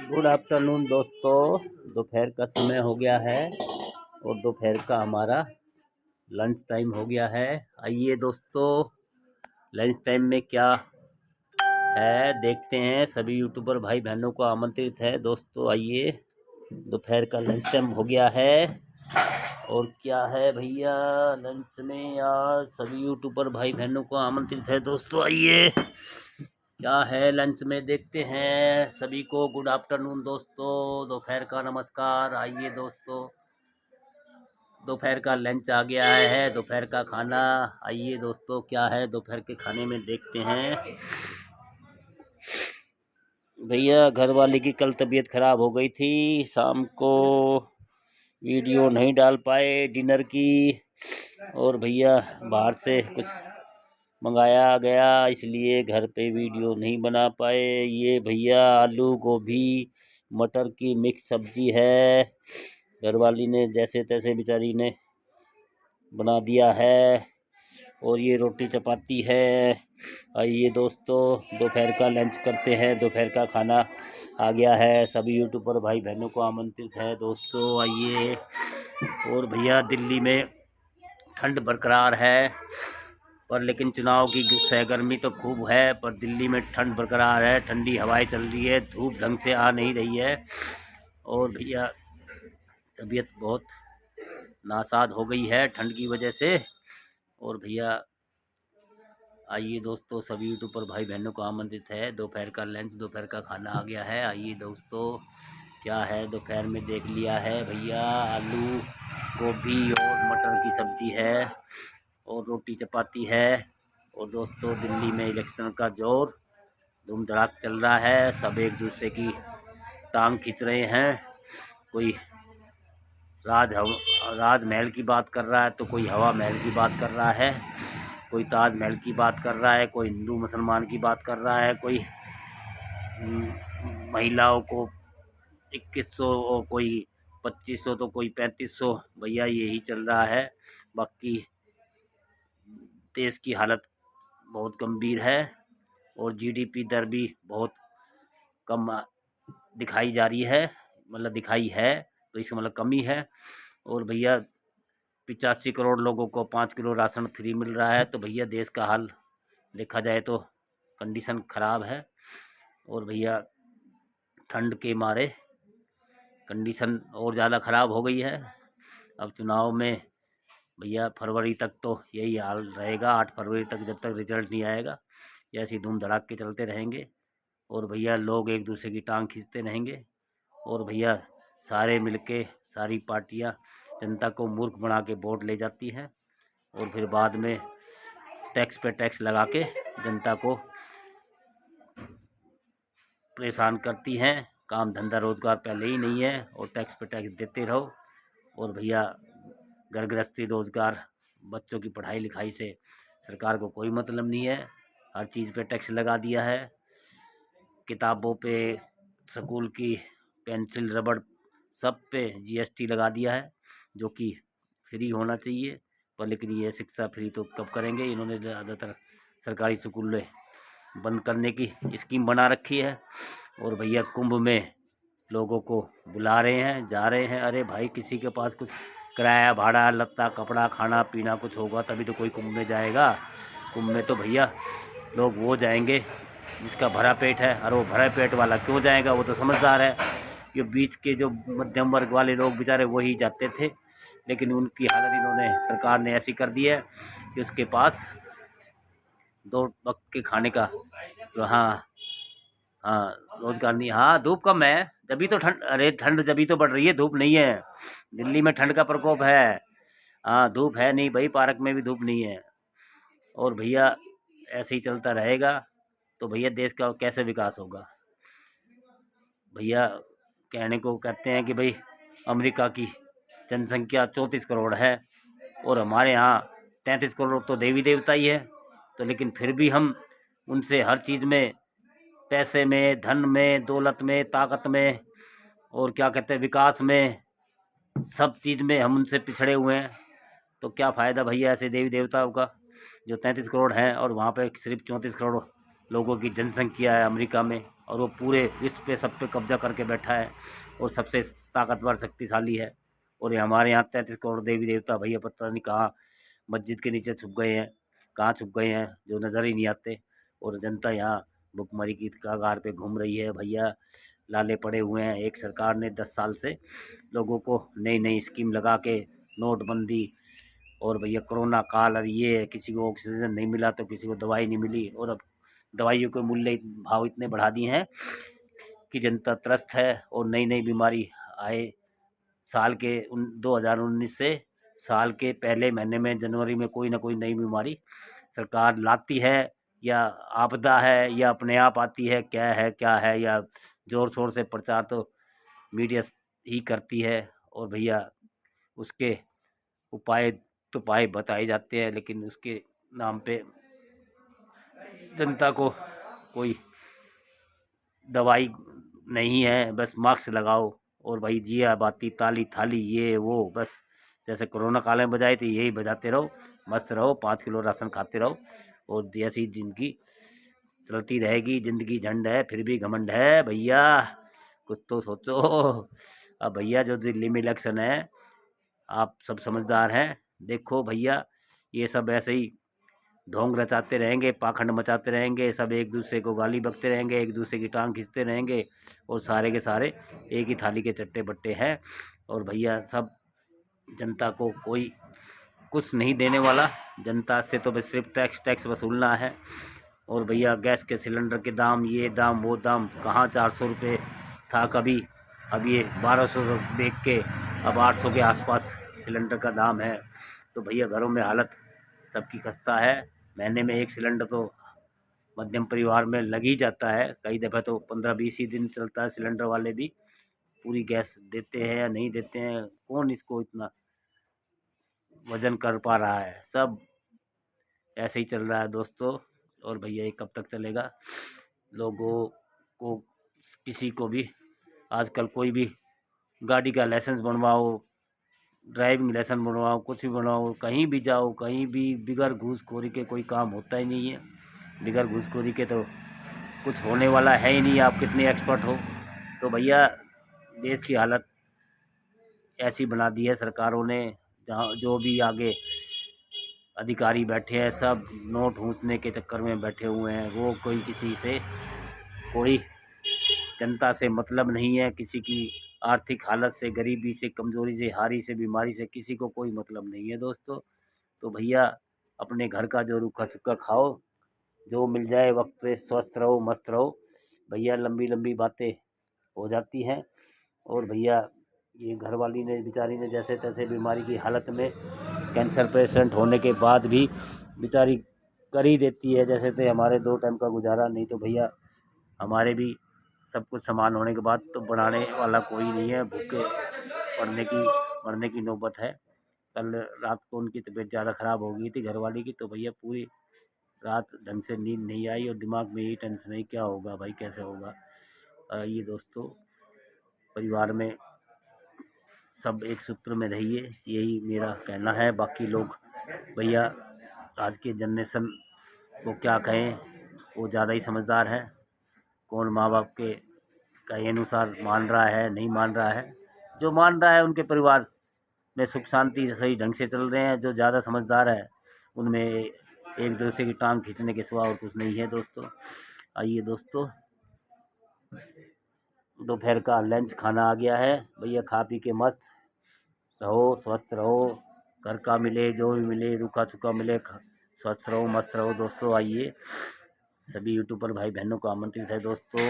Good afternoon दोस्तों, दोपहर का समय हो गया है और दोपहर का हमारा लंच टाइम हो गया है। आइए दोस्तों, लंच टाइम में क्या है देखते हैं। सभी यूट्यूबर भाई बहनों को आमंत्रित है। दोस्तों आइए, दोपहर का लंच टाइम हो गया है और क्या है भैया लंच में यार सभी यूट्यूबर भाई बहनों को आमंत्रित है। दोस्तों आइए, क्या है लंच में देखते हैं। सभी को गुड आफ्टरनून दोस्तों, दोपहर का नमस्कार। आइए दोस्तों, दोपहर का लंच आ गया है, दोपहर का खाना। आइए दोस्तों, क्या है दोपहर के खाने में देखते हैं। भैया घर वाले की कल तबीयत खराब हो गई थी, शाम को वीडियो नहीं डाल पाए डिनर की। और भैया बाहर से कुछ मंगाया गया, इसलिए घर पे वीडियो नहीं बना पाए। ये भैया आलू गोभी मटर की मिक्स सब्जी है, घरवाली ने जैसे तैसे बेचारी ने बना दिया है। और ये रोटी चपाती है। आइए दोस्तों, दोपहर का लंच करते हैं। दोपहर का खाना आ गया है, सभी यूट्यूबर भाई बहनों को आमंत्रित है। दोस्तों आइए। और भैया दिल्ली में ठंड बरकरार है, पर लेकिन चुनाव की सरगर्मी तो खूब है, पर दिल्ली में ठंड बरकरार है। ठंडी हवाएं चल रही है, धूप ढंग से आ नहीं रही है। और भैया तबीयत बहुत नासाज हो गई है ठंड की वजह से। और भैया आइए दोस्तों, सभी यूट्यूबर भाई बहनों को आमंत्रित है। दोपहर का लंच, दोपहर का खाना आ गया है। आइए दोस्तों, क्या है दोपहर में देख लिया है भैया। आलू गोभी और मटर की सब्जी है और रोटी चपाती है। और दोस्तों दिल्ली में इलेक्शन का जोर धूम धड़ाक चल रहा है, सब एक दूसरे की टांग खींच रहे हैं। कोई राजमहल की बात कर रहा है तो कोई हवा महल की बात कर रहा है, कोई ताजमहल की बात कर रहा है, कोई हिंदू मुसलमान की बात कर रहा है, कोई महिलाओं को 2100 और कोई 2500 तो कोई 3500। भैया यही चल रहा है। बाकी देश की हालत बहुत गंभीर है और जीडीपी दर भी बहुत कम दिखाई जा रही है, मतलब दिखाई है तो इसका मतलब कमी है। और भैया 85 करोड़ लोगों को 5 किलो राशन फ्री मिल रहा है, तो भैया देश का हाल देखा जाए तो कंडीशन ख़राब है। और भैया ठंड के मारे कंडीशन और ज़्यादा ख़राब हो गई है। अब चुनाव में भैया फरवरी तक तो यही हाल रहेगा, 8 फरवरी तक जब तक रिजल्ट नहीं आएगा ऐसे धूम धड़ाक के चलते रहेंगे। और भैया लोग एक दूसरे की टांग खींचते रहेंगे। और भैया सारे मिलके सारी पार्टियां जनता को मूर्ख बना के वोट ले जाती हैं और फिर बाद में टैक्स पे टैक्स लगा के जनता को परेशान करती हैं। काम धंधा रोजगार पहले ही नहीं है और टैक्स पे टैक्स देते रहो। और भैया घर गृहस्थी रोजगार बच्चों की पढ़ाई लिखाई से सरकार को कोई मतलब नहीं है, हर चीज़ पे टैक्स लगा दिया है। किताबों पे, स्कूल की पेंसिल रबड़ सब पे जीएसटी लगा दिया है, जो कि फ्री होना चाहिए। पर लेकिन ये शिक्षा फ्री तो कब करेंगे, इन्होंने ज़्यादातर सरकारी स्कूलें बंद करने की स्कीम बना रखी है। और भैया कुंभ में लोगों को बुला रहे हैं, जा रहे हैं। अरे भाई किसी के पास कुछ किराया भाड़ा लत्ता कपड़ा खाना पीना कुछ होगा तभी तो कोई कुंभ में जाएगा। कुंभ में तो भैया लोग वो जाएंगे जिसका भरा पेट है, और वो भरा पेट वाला क्यों जाएगा, वो तो समझदार है। ये बीच के जो मध्यम वर्ग वाले लोग बेचारे वही जाते थे, लेकिन उनकी हालत इन्होंने सरकार ने ऐसी कर दी है कि उसके पास 2 वक्त के खाने का तो हाँ हाँ रोजगार नहीं। हाँ धूप कम है जभी तो ठंड, अरे ठंड जभी तो बढ़ रही है, धूप नहीं है। दिल्ली में ठंड का प्रकोप है। हाँ धूप है नहीं भाई, पार्क में भी धूप नहीं है। और भैया ऐसे ही चलता रहेगा तो भैया देश का कैसे विकास होगा। भैया कहने को कहते हैं कि भाई अमेरिका की जनसंख्या 34 करोड़ है और हमारे यहाँ 33 करोड़ तो देवी देवता ही है, तो लेकिन फिर भी हम उनसे हर चीज़ में, पैसे में, धन में, दौलत में, ताकत में और क्या कहते हैं विकास में, सब चीज़ में हम उनसे पिछड़े हुए हैं। तो क्या फ़ायदा भैया ऐसे देवी देवताओं का जो 33 करोड़ हैं और वहाँ पे सिर्फ 34 करोड़ लोगों की जनसंख्या है अमेरिका में, और वो पूरे विश्व पे सब पे कब्जा करके बैठा है और सबसे ताकतवर शक्तिशाली है। और ये हमारे यहाँ 33 करोड़ देवी देवता भैया पता नहीं कहाँ मस्जिद के नीचे छुप गए हैं, कहाँ छुप गए हैं, जो नज़र ही नहीं आते। और जनता यहाँ भुखमरी की कगार पे घूम रही है भैया, लाले पड़े हुए हैं। एक सरकार ने 10 साल से लोगों को नई नई स्कीम लगा के, नोटबंदी और भैया कोरोना काल, और ये किसी को ऑक्सीजन नहीं मिला तो किसी को दवाई नहीं मिली, और अब दवाइयों के मूल्य भाव इतने बढ़ा दिए हैं कि जनता त्रस्त है। और नई नई बीमारी आए साल के 2019 से साल के पहले महीने में जनवरी में कोई ना कोई नई बीमारी सरकार लाती है, या आपदा है या अपने आप आती है, क्या है, या ज़ोर शोर से प्रचार तो मीडिया ही करती है। और भैया उसके उपाय तो उपाय बताए जाते हैं, लेकिन उसके नाम पे जनता को कोई दवाई नहीं है। बस मास्क लगाओ और भाई जिया बाती ताली थाली ये वो, बस जैसे कोरोना काल में बजाई थी यही बजाते रहो, मस्त रहो, 5 किलो राशन खाते रहो, और जैसी जिंदगी चलती रहेगी। जिंदगी झंड है फिर भी घमंड है भैया, कुछ तो सोचो। अब भैया जो दिल्ली में इलेक्शन है, आप सब समझदार हैं, देखो भैया ये सब ऐसे ही ढोंग रचाते रहेंगे, पाखंड मचाते रहेंगे, सब एक दूसरे को गाली बकते रहेंगे, एक दूसरे की टांग खींचते रहेंगे, और सारे के सारे एक ही थाली के चट्टे बट्टे हैं। और भैया सब जनता को कोई कुछ नहीं देने वाला, जनता से तो बस सिर्फ टैक्स टैक्स वसूलना है। और भैया गैस के सिलेंडर के दाम, ये दाम वो दाम, कहाँ 400 रुपये था कभी, अब ये 1200 देख के अब 800 के आसपास सिलेंडर का दाम है। तो भैया घरों में हालत सबकी खस्ता है। महीने में एक सिलेंडर तो मध्यम परिवार में लग ही जाता है, कई दफ़ा तो 15-20 ही दिन चलता है। सिलेंडर वाले भी पूरी गैस देते हैं या नहीं देते हैं, कौन इसको इतना वजन कर पा रहा है। सब ऐसे ही चल रहा है दोस्तों। और भैया ये कब तक चलेगा? लोगों को किसी को भी आजकल कोई भी गाड़ी का लाइसेंस बनवाओ, ड्राइविंग लाइसेंस बनवाओ, कुछ भी बनवाओ, कहीं भी जाओ, कहीं भी बिगर घूसखोरी के कोई काम होता ही नहीं है। बिगर घूसखोरी के तो कुछ होने वाला है ही नहीं, आप कितने एक्सपर्ट हो। तो भैया देश की हालत ऐसी बना दी है सरकारों ने, जहाँ जो भी आगे अधिकारी बैठे हैं सब नोट घूंसने के चक्कर में बैठे हुए हैं। वो कोई किसी से कोई जनता से मतलब नहीं है, किसी की आर्थिक हालत से, गरीबी से, कमज़ोरी से, हारी से, बीमारी से किसी को कोई मतलब नहीं है दोस्तों। तो भैया अपने घर का जो रूखा सूखा खाओ, जो मिल जाए वक्त पे, स्वस्थ रहो, मस्त रहो भैया। लंबी लंबी बातें हो जाती हैं। और भैया ये घरवाली ने बेचारी ने जैसे तैसे बीमारी की हालत में, कैंसर पेशेंट होने के बाद भी बेचारी कर ही देती है जैसे थे हमारे 2 टाइम का गुजारा। नहीं तो भैया हमारे भी सब कुछ सामान होने के बाद तो बनाने वाला कोई नहीं है, भूखे पड़ने की मरने की नौबत है। कल रात को उनकी तबीयत ज़्यादा ख़राब हो गई थी घरवाली की, तो भैया पूरी रात ढंग से नींद नहीं आई, और दिमाग में यही टेंशन है क्या होगा भाई, कैसे होगा। ये दोस्तों परिवार में सब एक सूत्र में रहिए, यही मेरा कहना है। बाकी लोग भैया आज के जनरेशन को क्या कहें, वो ज़्यादा ही समझदार है। कौन माँ बाप के कहे अनुसार मान रहा है, नहीं मान रहा है। जो मान रहा है उनके परिवार में सुख शांति सही ढंग से चल रहे हैं। जो ज़्यादा समझदार है उनमें एक दूसरे की टांग खींचने के सिवा और कुछ नहीं है दोस्तों। आइए दोस्तों, दोपहर का लंच खाना आ गया है भैया, खा पी के मस्त रहो, स्वस्थ रहो। घर का मिले जो भी मिले, रूखा सूखा मिले, स्वस्थ रहो, मस्त रहो दोस्तों। आइए सभी यूट्यूबर भाई बहनों को आमंत्रित है दोस्तों,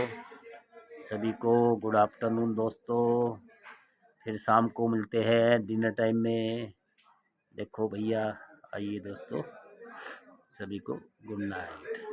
सभी को गुड आफ्टरनून दोस्तों। फिर शाम को मिलते हैं डिनर टाइम में। देखो भैया, आइए दोस्तों, सभी को गुड नाइट।